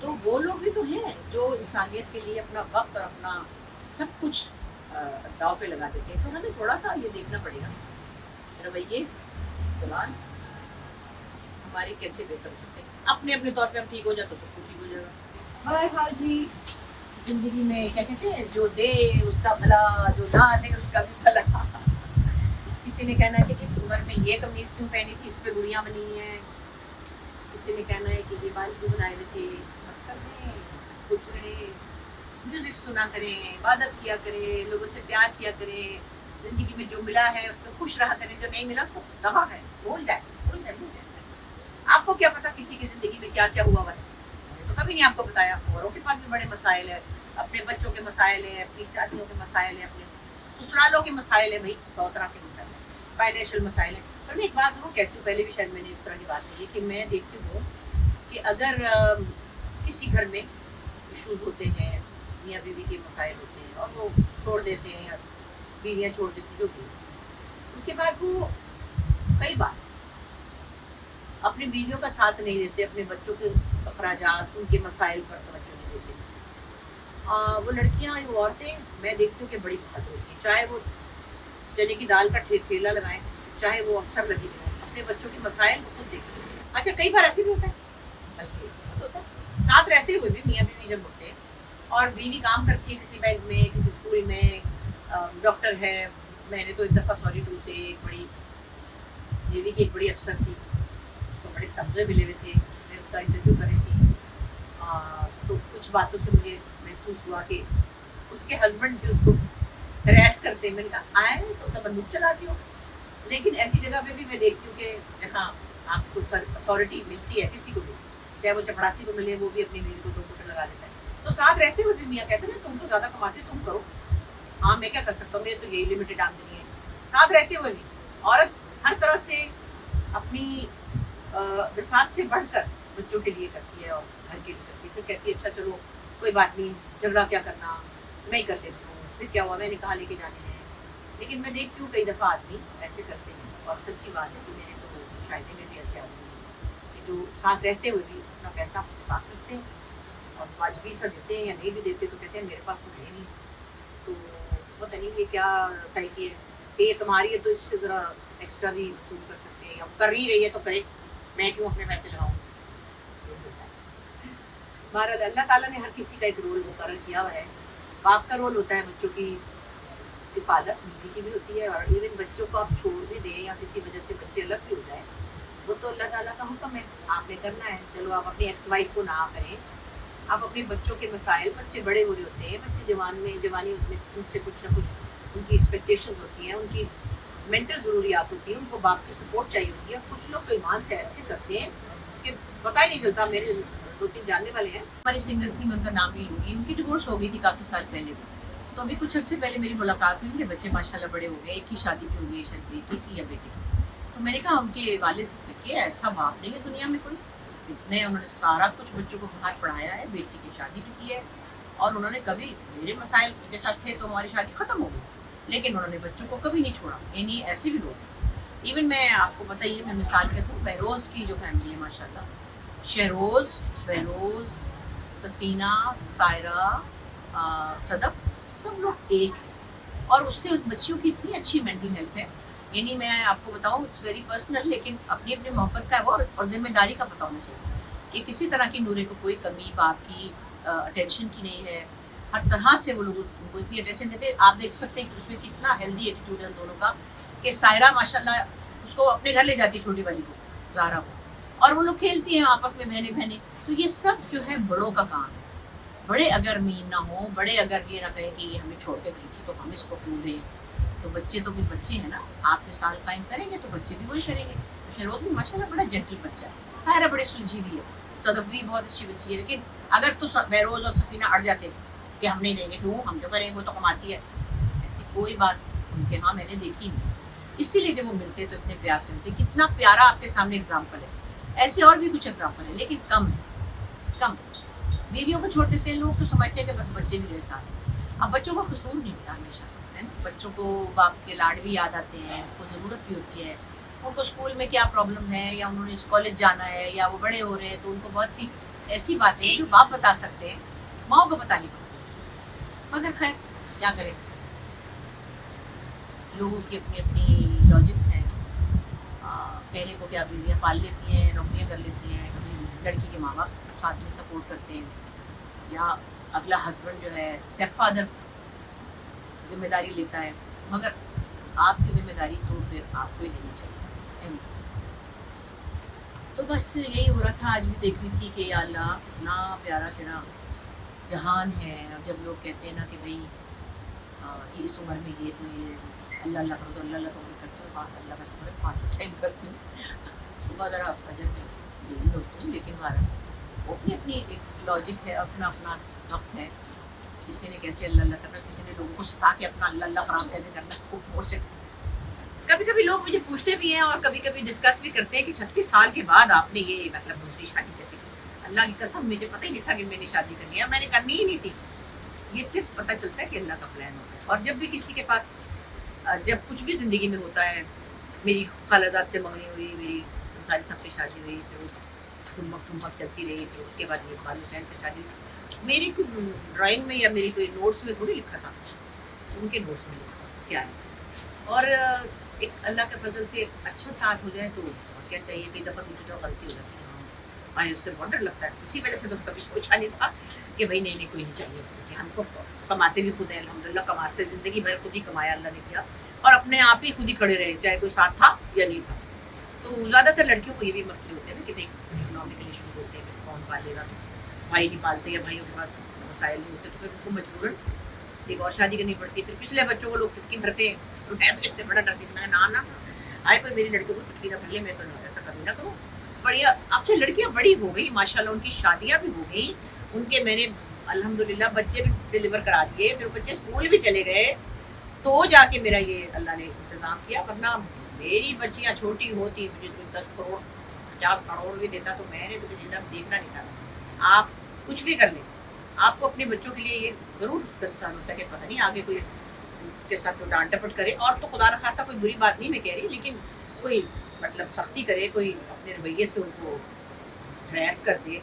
تو وہ لوگ بھی تو ہیں جو انسانیت کے لیے اپنا وقت اور اپنا سب کچھ داؤ پہ لگا دیتے ہیں. تو ہمیں تھوڑا سا یہ دیکھنا پڑے گا رویے زبان ہماری کیسے بہتر ہو سکتے ہیں. اپنے اپنے طور پہ ہم ٹھیک ہو جائے تو سب کچھ ٹھیک ہو جائے گا. بہرحال جی زندگی میں کیا کہتے ہیں جو دے اس کا بھلا, جو نہ دے اس کا بھی بھلا. کسی نے کہنا ہے کہ اس عمر میں یہ قمیض کیوں پہنی تھی, اس پہ گڑیاں بنی ہیں. کسی نے کہنا ہے کہ یہ بال کیوں بنائے ہوئے تھے. بس کر دیں, خوش رہیں, میوزک سنا کریں, عبادت کیا کریں, لوگوں سے پیار کیا کریں. زندگی میں جو ملا ہے اس پہ خوش رہا کریں, جو نہیں ملا اس کو دفع ہے, بھول جائے. آپ کو کیا پتا کسی کی زندگی میں کیا کیا ہوا ہے, تو کبھی نہیں آپ کو بتایا. اوروں کے پاس بھی بڑے مسائل ہیں, اپنے بچوں کے مسائل ہیں, اپنی شادیوں کے مسائل ہیں, اپنے سسرالوں کے مسائل ہیں. بھائی 100 طرح کے مسائل ہیں, فائنینشیل مسائل ہیں. پر میں ایک بات ضرور کہتی ہوں, پہلے بھی شاید میں نے اس طرح کی بات کی کہ میں دیکھتی ہوں کہ اگر کسی گھر میں ایشوز ہوتے ہیں, میاں بیوی کے مسائل ہوتے ہیں اور وہ چھوڑ دیتے ہیں یا بیویاں چھوڑ دیتی جو بھی, اس کے بعد وہ کئی بار اپنی بیویوں کا ساتھ نہیں دیتے, اپنے بچوں کے اخراجات, ان کے مسائل پر توجہ نہیں دیتے. وہ لڑکیاں, وہ عورتیں میں دیکھتی ہوں کہ بڑی بہادر ہوتی ہیں, چاہے وہ چنے کی دال کا ٹھیلا لگائیں, چاہے وہ افسر لگی رہیں, اپنے بچوں کے مسائل کو خود دیکھتے ہیں. اچھا کئی بار ایسے بھی ہوتا ہے, بلکہ بہت ہوتا ہے ساتھ رہتے ہوئے بھی میاں بیوی جب ہوتے ہیں اور بیوی کام کرتی ہے کسی بینک میں, کسی اسکول میں, ڈاکٹر ہے. میں نے تو ایک دفعہ سوری ٹو سے ایک بڑی نیوی کی ایک بڑی افسر تھی, اس کو بڑے تمغے ملے ہوئے تھے, میں اس کا انٹرویو کر رہی تھی. تو کچھ باتوں سے مجھے محسوس ہوا کہ اس کے ہسبینڈ بھی اس کو ہراس کرتے ہیں. میں نے کہا آئے تو بندوق چلاتی ہو, لیکن ایسی جگہ پہ بھی میں دیکھتی ہوں کہ جہاں آپ کو اتھارٹی ملتی ہے کسی کو بھی, چاہے وہ چپڑاسی کو ملے, وہ بھی اپنی بیوی کو 2 گھونٹ لگا دیتا ہے. تو ساتھ رہتے ہوئے بھی میاں کہتے ہیں تم تو زیادہ کماتے, تم کرو. ہاں میں کیا کر سکتا ہوں, میرے تو یہی لمیٹڈ آمدنی ہے. ساتھ رہتے ہوئے بھی عورت ہر طرح سے اپنی بساط سے بڑھ کر بچوں کے لیے کرتی ہے اور گھر کے لیے کرتی ہے. پھر کہتی ہے اچھا چلو کوئی بات نہیں, جھگڑا کیا کرنا, میں ہی کر لیتی ہوں, پھر کیا ہوا, میں نے کہا لے کے جانے ہیں. لیکن میں دیکھتی ہوں کئی دفعہ آدمی ایسے کرتے ہیں, اور سچی بات ہے کہ میں نے تو مشاہدے میں بھی ایسے آدمی ہیں کہ جو ساتھ رہتے ہوئے بھی اپنا پیسہ اپنے پاس رکھتے ہیں اور واجبی سا دیتے ہیں, یا نہیں بھی دیتے تو کہتے ہیں میرے پاس تو ہے نہیں. تو پتہ نہیں یہ کیا سائیکی ہے کہ یہ تمہاری ہے تو اس سے ذرا ایکسٹرا بھی وصول کر سکتے ہیں, یا کر ہی رہی ہے تو کرے, میں کیوں اپنے پیسے لگاؤں. بہرحال اللہ تعالیٰ نے ہر کسی کا ایک رول مقرر کیا ہوا ہے. باپ کا رول ہوتا ہے بچوں کی حفاظت, بیوی کی بھی ہوتی ہے, اور ایون بچوں کو آپ چھوڑ بھی دیں یا کسی وجہ سے بچے الگ بھی ہو جائیں, وہ تو اللہ تعالیٰ کا حکم ہے, آپ نے کرنا ہے. چلو آپ اپنی ایکس وائف کو نہ کریں, آپ اپنے بچوں کے مسائل, بچے بڑے ہو رہے ہوتے ہیں, بچے جوانی میں ان سے کچھ نہ کچھ ان کی ایکسپیکٹیشنز ہوتی ہیں, ان کی مینٹل ضروریات ہوتی ہیں, ان کو باپ کی سپورٹ چاہیے ہوتی ہے. کچھ لوگ تو ایمان سے ایسے کرتے ہیں کہ پتہ ہی نہیں چلتا. میرے 2-3 جاننے والے ہیں, ہماری سنگر تھی, میں ان کا نام نہیں لوں گی, ان کی ڈیورس ہو گئی تھی کافی سال پہلے. تو ابھی کچھ عرصے پہلے میری ملاقات ہوئی, ان کے بچے ماشاءاللہ بڑے ہو گئے, ایک ہی شادی بھی ہو گئی, شاید بیٹے کی یا بیٹے کی. تو میں نے کہا ان کے والد کہ ایسا باپ نہیں ہے دنیا میں کوئی, اتنے انہوں نے سارا کچھ بچوں کو باہر پڑھایا ہے, بیٹی کی شادی بھی کی ہے, اور انہوں نے کبھی میرے مسائل کے ساتھ تھے تو ہماری شادی ختم ہو گئی, لیکن انہوں نے بچوں کو کبھی نہیں چھوڑا. یعنی ایسے بھی لوگ. ایون میں آپ کو بتائیے, میں مثال کہتا ہوں, بہروز کی جو فیملی ہے ماشاءاللہ, شہروز, بہروز, سفینہ, سائرہ, صدف, سب لوگ ایک ہیں, اور اس سے ان بچیوں کی اتنی اچھی مینٹل ہیلتھ ہے. یعنی میں آپ کو بتاؤں, اٹس ویری پرسنل, لیکن اپنی اپنی محبت کا ہے وہ, اور ذمہ داری کا پتہ ہونا چاہیے کہ کسی طرح کی نورے کو کوئی کمی باپ کی اٹینشن کی نہیں ہے. ہر طرح سے وہ لوگ ان کو اتنی اٹینشن دیتے ہیں. آپ دیکھ سکتے ہیں کہ اس میں کتنا ہیلدی ایٹیٹیوڈ ہے دونوں کا, کہ سائرہ ماشاءاللہ اس کو اپنے گھر لے جاتی ہے, چھوٹی والی کو, زہرا کو, اور وہ لوگ کھیلتی ہیں آپس میں بہنیں بہنیں. تو یہ سب جو ہے بڑوں کا کام ہے. بڑے اگر مین نہ ہوں, بڑے اگر یہ نہ کہیں کہ یہ ہمیں چھوڑ کے گئی تھی تو ہم اس کو کیوں دیں, تو بچے تو پھر بچے ہیں نا. آپ مثال قائم کریں گے تو بچے بھی وہی کریں گے. شہروز بھی ماشاءاللہ بڑا جینٹل بچہ ہے, سائرہ بڑی سلجھی بھی ہے, صدف بھی بہت اچھی بچی ہے. لیکن اگر تو بہروز اور سفینہ اڑ جاتے کہ ہم نہیں دیں گے, کیوں, ہم جو کریں گے وہ تو کماتی ہے, ایسی کوئی بات ان کے ہاں میں نے دیکھی نہیں. اسی لیے جب وہ ملتے تو اتنے پیار سے ملتے. کتنا پیارا آپ کے سامنے اگزامپل ہے. ایسے اور بھی کچھ اگزامپل ہیں, لیکن کم ہے, کم. بیویوں کو چھوڑ دیتے ہیں لوگ تو سمجھتے ہیں کہ بس بچے بھی گئے ساتھ. اب بچوں کا قصور نہیں ہوتا ہمیشہ, ہے نا. بچوں کو باپ کے لاڈ بھی یاد آتے ہیں, ان کو ضرورت بھی ہوتی ہے, ان کو اسکول میں کیا پرابلم ہے, یا انہوں نے کالج جانا ہے, یا وہ بڑے ہو رہے ہیں تو ان کو بہت سی ایسی باتیں جو باپ بتا سکتے ہیں ماں کو بتانی پڑتی، مگر خیر کیا کریں، لوگوں کی اپنی اپنی لاجکس ہیں. کہنے کو کیا بیویاں پال لیتی ہیں، نوکریاں کر لیتی ہیں، کبھی لڑکی کے ماں باپ ساتھ میں سپورٹ کرتے ہیں، یا اگلا ہسبینڈ جو ہے اسٹیپ فادر ذمہ داری لیتا ہے، مگر آپ کی ذمہ داری تو پھر آپ کو ہی دینی چاہیے. تو بس یہی ہو رہا تھا. آج بھی دیکھ رہی تھی کہ یا اللہ اتنا پیارا تیرا جہان ہے. اب جب لوگ کہتے ہیں نا کہ بھائی یہ اس عمر میں یہ تو یہ اللہ اللہ کرو تو اللہ اللہ تو کرتی ہوں، اللہ کا شکر ہے 5 ٹائم کرتی ہوں. صبح ذرا فجر میں دیر ہوتی ہوں، لیکن وہ اپنی اپنی ایک لاجک ہے، اپنا اپنا وقت ہے. کسی نے کیسے اللہ اللہ کرنا، کسی نے لوگوں کو ستا کے اپنا اللہ اللہ خراب کیسے کرنا. کبھی کبھی لوگ مجھے پوچھتے بھی ہیں اور کبھی کبھی ڈسکس بھی کرتے ہیں کہ 36 سال کے بعد آپ نے یہ مطلب دوسری شادی کیسے کی. اللہ کی قسم مجھے پتہ ہی نہیں تھا کہ میں نے شادی کرنی ہے، میں نے کرنی ہی نہیں تھی. یہ پھر پتہ چلتا ہے کہ اللہ کا پلان ہوتا ہے. اور جب بھی کسی کے پاس جب کچھ بھی زندگی میں ہوتا ہے، میری خالازاد سے منگنی ہوئی، میری ساری سب سے شادی ہوئی، پھر ٹھمک چلتی رہی، پھر اس کے بعد یہ خالو حسین سے شادی ہوئی. میری کوئی ڈرائنگ میں یا میری کوئی نوٹس میں تھوڑی لکھا تھا، ان کے نوٹس میں لکھا کیا ہے. اور ایک اللہ کے فضل سے اچھا ساتھ ہو جائے تو کیا چاہیے. کئی دفعہ مجھے تو غلطی ہو جاتی ہے، اس سے بہت ڈر لگتا ہے. اسی وجہ سے تو کبھی سوچا نہیں تھا کہ بھائی نہیں کوئی نہیں چاہیے کہ ہم کو کماتے بھی خود ہیں الحمدللہ. کماتے سے زندگی بھر خود ہی کمایا اللہ نے کیا، اور اپنے آپ ہی خود ہی کھڑے رہے، چاہے کوئی ساتھ تھا یا نہیں تھا. تو زیادہ تر لڑکیوں کو یہ بھی مسئلے ہوتے ہیں نا کہ بھائی اکنامیکل ایشوز ہوتے ہیں کہ کون پالے گا. بھائی نہیں پالتے یا بھائیوں کے پاس مسائل نہیں ہوتے تو پھر ان کو مجبوراً ایک اور شادی کرنی پڑتی ہے. پھر پچھلے بچوں کو لوگ چٹکی بھرتے ہیں، تو میں اس سے بڑا ڈرتی تھی. نہ آئے کوئی میری لڑکیوں کو چٹکی نہ بھر لے، میں تو ایسا کبھی نہ کروں. بڑھیا اب سے لڑکیاں بڑی ہو گئی ماشاءاللہ، ان کی شادیاں بھی ہو گئی، ان کے میں نے الحمدللہ بچے بھی ڈلیور کرا دیے، پھر بچے اسکول بھی چلے گئے، تو جا کے میرا یہ اللہ نے انتظام کیا. ورنہ میری بچیاں چھوٹی ہوتی، مجھے 10 کروڑ 50 کروڑ بھی دیتا تو میں نے تو دیکھنا نہیں تھا. آپ کچھ بھی کر لیں، آپ کو اپنے بچوں کے لیے یہ ضرور کنسرن ہوتا ہے کہ پتہ نہیں آگے کوئی کے ساتھ تو ڈانٹ ڈپٹ کرے. اور تو خدا نخواستہ کوئی بری بات نہیں میں کہہ رہی، لیکن کوئی مطلب سختی کرے، کوئی اپنے رویے سے ان کو ہراس کر دے.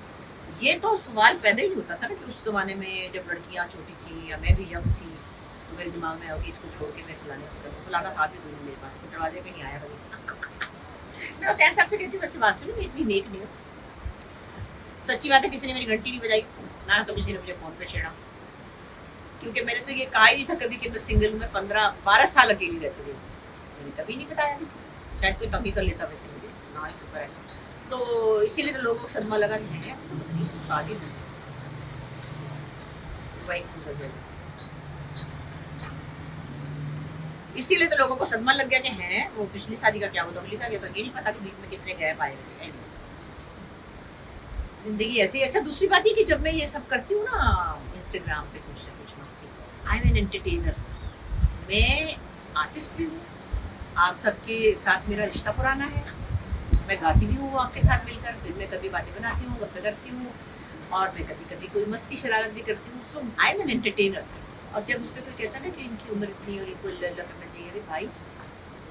یہ تو سوال پیدا ہی ہوتا تھا نا کہ اس زمانے میں جب لڑکیاں چھوٹی تھیں یا میں بھی ینگ تھی تو میرے دماغ میں آیا کہ اس کو چھوڑ کے میں فلانے سے کروں. فلانا تھا بھی کوئی میرے پاس، کوئی دروازے پہ نہیں آیا کبھی. میں حسین صاحب سے کہتی ہوں ویسے بات سنی میں اتنی نیک نہیں ہوں. سچی بات ہے کسی نے میری گھنٹی نہیں بجائی، نہ تو کسی نے مجھے فون پہ چھیڑا، کیونکہ میں نے تو یہ کہا ہی نہیں تھا کبھی کہ میں سنگل ہوں. میں 12 سال اکیلی رہتی رہی، میں نے کبھی نہیں بتایا کسی کو. شاید کوئی تنگی کر لیتا ویسے مجھے، نہ شکر ہے. تو اسی لیے تو لوگوں کو صدمہ لگا نہیں ہے شادی اسی لیے تو لوگوں کو صدمہ لگ گیا کہ ہیں وہ پچھلی شادی کا کیا ہوا. اگلی کا یہ تو یہ نہیں پتا کہ بیچ میں کتنے گیپ آئے ہوئے. زندگی ایسی. اچھا دوسری بات یہ کہ جب میں یہ سب کرتی ہوں نا انسٹاگرام پہ کچھ مستی، آئی ایم این انٹرٹینر. میں آرٹسٹ بھی ہوں، آپ سب کے ساتھ میرا رشتہ پرانا ہے. میں گاتی بھی ہوں آپ کے ساتھ مل کر، پھر میں کبھی باتیں بناتی ہوں، گپیں کرتی ہوں، اور میں کبھی کبھی کوئی مستی شرارت بھی کرتی ہوں. سو آئی ایم این انٹرٹینر. اور جب اس پہ کوئی کہتا ہے نا کہ ان کی عمر اتنی اور ان کو اللہ کرنا چاہیے، ارے بھائی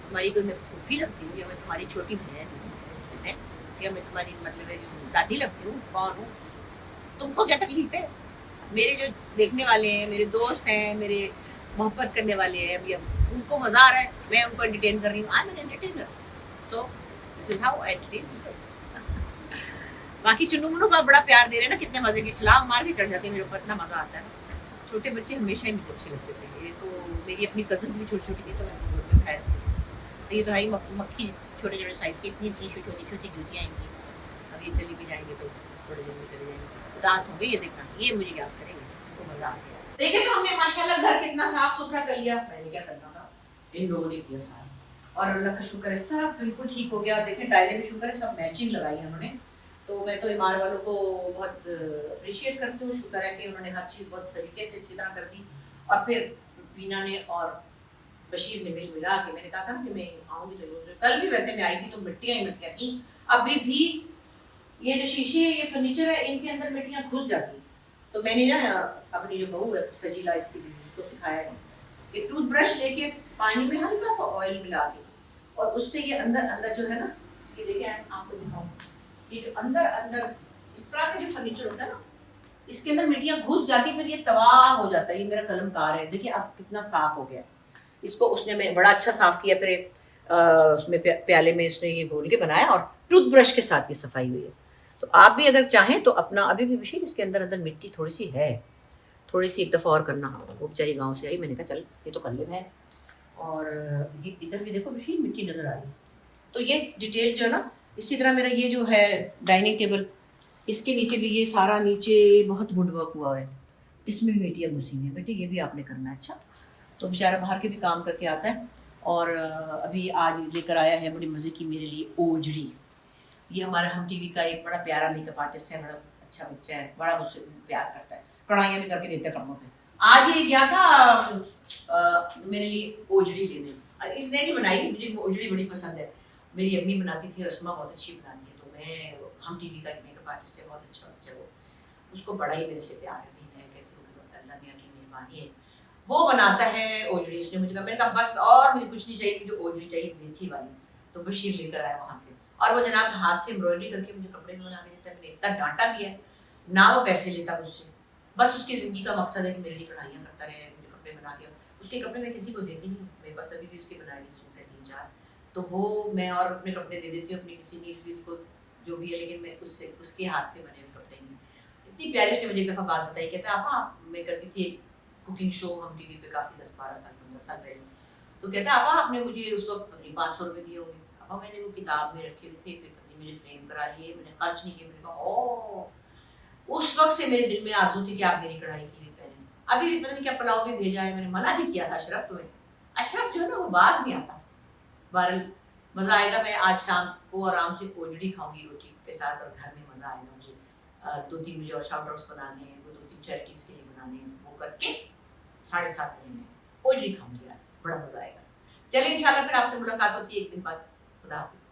تمہاری کوئی میں پھوپھی لگتی ہوں یا میں تمہاری چھوٹی بہن ہے یا میں تمہاری مطلب ہے دادی لگتی ہوں، کون ہوں؟ تم کو کیا تکلیف ہے؟ میرے جو دیکھنے والے ہیں، میرے دوست ہیں، میرے محبت کرنے والے ہیں، ان کو مزہ آ رہا ہے، میں ان کو انٹرٹین کر رہی ہوں. I am an entertainer. So this is how I entertain. باقی چنو منو کا بڑا پیار دے رہے ہیں نا، کتنے مزے کی چھلانگ مار کے چڑھ جاتے ہیں میرے اوپر، اتنا مزہ آتا ہے. چھوٹے بچے ہمیشہ ہی مجھے اچھے لگتے تھے. یہ تو میری اپنی کزنس بھی چھوٹی چھوٹی تھی تو میں گھر میں کھایا تھی. یہ تو ہے ہی مکھی چھوٹے چھوٹے سائز کی، اتنی اتنی چھوٹی چھوٹی جوتیاں ان کی. اب یہ چلی بھی جائیں گے تو تھوڑے دن میں چلے جائیں گے. اداس ہو گئی یہ دیکھنا، یہ مجھے یاد کریں گے تو مزہ آ گیا. دیکھیں تو ہم نے ماشاءاللہ گھر کتنا صاف ستھرا کر لیا. میں نے کیا کرنا تھا، ان لوگوں نے کیا سارا، اور اللہ کا شکر ہے سب بالکل ٹھیک ہو گیا. دیکھیں ٹائلیں بھی شکر ہے سب میچنگ لگائی ہے انہوں نے. تو میں تو ایمار والوں کو بہت اپریشیٹ کرتی ہوں. شکر ہے کہ انہوں نے ہر چیز بہت طریقے سے اچھی طرح کر دی. اور پھر بینا نے اور بشیر نے ملا کے، میں نے کہا تھا کہ میں آؤں گی تو کل بھی ویسے میں آئی تھی تو مٹیاں ہی مٹیاں تھیں. ابھی بھی یہ جو شیشے یہ فرنیچر ہے ان کے اندر مٹیاں گھس جاتی. تو میں نے نا اپنی جو بہو ہے سجیلا اس کی اس کو سکھایا ہے کہ ٹوتھ برش لے کے پانی میں ہلکا سا آئل ملا کے، اور اس سے یہ اندر اندر جو ہے نا، یہ دیکھیں آپ کو دکھاؤں، یہ جو اندر اندر اس طرح کا جو فرنیچر ہوتا ہے نا اس کے اندر مٹیاں گھس جاتی پھر یہ تباہ ہو جاتا ہے. یہ میرا قلم کار ہے دیکھیے اب کتنا صاف ہو گیا. اس کو اس نے بڑا اچھا صاف کیا پھر ایک اس میں پیالے میں اس نے یہ گھول کے بنایا اور ٹوتھ برش کے ساتھ یہ صفائی ہوئی ہے. تو آپ بھی اگر چاہیں تو اپنا ابھی بھی مشین اس کے اندر اندر مٹی تھوڑی سی ہے, تھوڑی سی ایک دفعہ اور کرنا. وہ بیچاری گاؤں سے آئی, میں نے کہا چل یہ تو کر لے میں. اور یہ ادھر بھی دیکھو مشین مٹی نظر آ رہی ہے. تو یہ ڈیٹیل جو ہے نا, اسی طرح میرا یہ جو ہے ڈائننگ ٹیبل, اس کے نیچے بھی یہ سارا نیچے بہت ووڈ ورک ہوا ہے, اس میں بھی مٹیاں گھسی ہیں. بیٹے یہ بھی آپ نے کرنا ہے. اچھا تو بیچارہ باہر کے بھی کام کر کے آتا ہے. اور ابھی آج لے کر آیا ہے بڑی مزے کی میرے لیے اوجڑی. یہ ہمارا ہم ٹی وی کا ایک بڑا پیارا میک اپ آرٹسٹ ہے, بڑا اچھا بچہ ہے, بڑا مجھ سے پیار کرتا ہے, کڑھائیاں بھی کر کے دیتا ہے کڑھوں پہ. آج یہ گیا تھا میرے لیے اوجڑی لینے. اس نے نہیں بنائی, مجھے اوجڑی بڑی پسند ہے. میری امی بناتی تھی, رسمہ بہت اچھی بناتی ہے. تو میں ہم ٹی وی کا ایک میک اپ آرٹسٹ ہے, بہت اچھا بچہ ہے وہ, اس کو بڑا ہی میرے سے پیار ہے. میں کہتی ہوں کہ اللہ میاں کی مہربانی ہے, وہ بناتا ہے اوجڑی. اس نے مجھے کہا, میں نے کہا بس اور مجھے کچھ نہیں چاہیے, مجھے اوجڑی چاہیے میتھی والی. تو بشیر لے کر آیا وہاں سے, اور وہ جناب ہاتھ سے امبرائڈری کر کے مجھے کپڑے میں بنا کے دیتا ہے. میں نے اتنا ڈانٹا بھی ہے, نہ وہ پیسے لیتا مجھ سے, بس اس کی زندگی کا مقصد ہے کہ میرے لیے کڑھائیاں کرتا رہے, مجھے کپڑے بنا کے. اس کے کپڑے میں کسی کو دیتی نہیں, میرے پاس ابھی بھی اس کے بنائے ہوئے سوٹ ہیں 3-4, تو وہ میں اور اپنے کپڑے دے دیتی ہوں اپنی کسی نیس ویس کو جو بھی ہے, لیکن میں اس کے ہاتھ سے بنے ہوئے کپڑے نہیں. اتنی پیاری سے مجھے ایک دفعہ بات بتائی, کہتا آپا میں کرتی تھی ایک کوکنگ شو ہم ٹی وی پہ کافی 10-12 سال 15 سال پہلے. تو کہتا آپا آپ نے مجھے اس وقت 500 روپے دیے ہوں گے. آپا میں نے وہ کتاب میں رکھے ہوئے تھے, پھر پتنی میرے فریم کرا لیے, میں نے خرچ نہیں کیا. میں نے کہا او, اس وقت سے میرے دل میں آرزو تھی کہ آپ میری کڑھائی کی ہوئی پہنیں. ابھی بھی پتہ نہیں کیا پلاؤ بھی بھیجا ہے, میں نے منع بھی کیا تھا اشرف تمہیں. اشرف جو ہے نا وہ باز نہیں آتا. بہرحال مزہ آئے گا. میں آج شام کو آرام سے اوجڑی کھاؤں گی روٹی کے ساتھ, اور گھر میں مزہ آئے گا مجھے. 2-3 مجھے اور شاؤٹ آؤٹس بنانے ہیں, وہ 2-3 چیریٹیز کے لیے بنانے ہیں, وہ کر کے 7:30 بجے میں اوجڑی کھاؤں گی. آج بڑا مزہ آئے گا. چلیے انشاءاللہ پھر آپ سے ملاقات ہوتی ہے ایک دن بعد. خدا حافظ.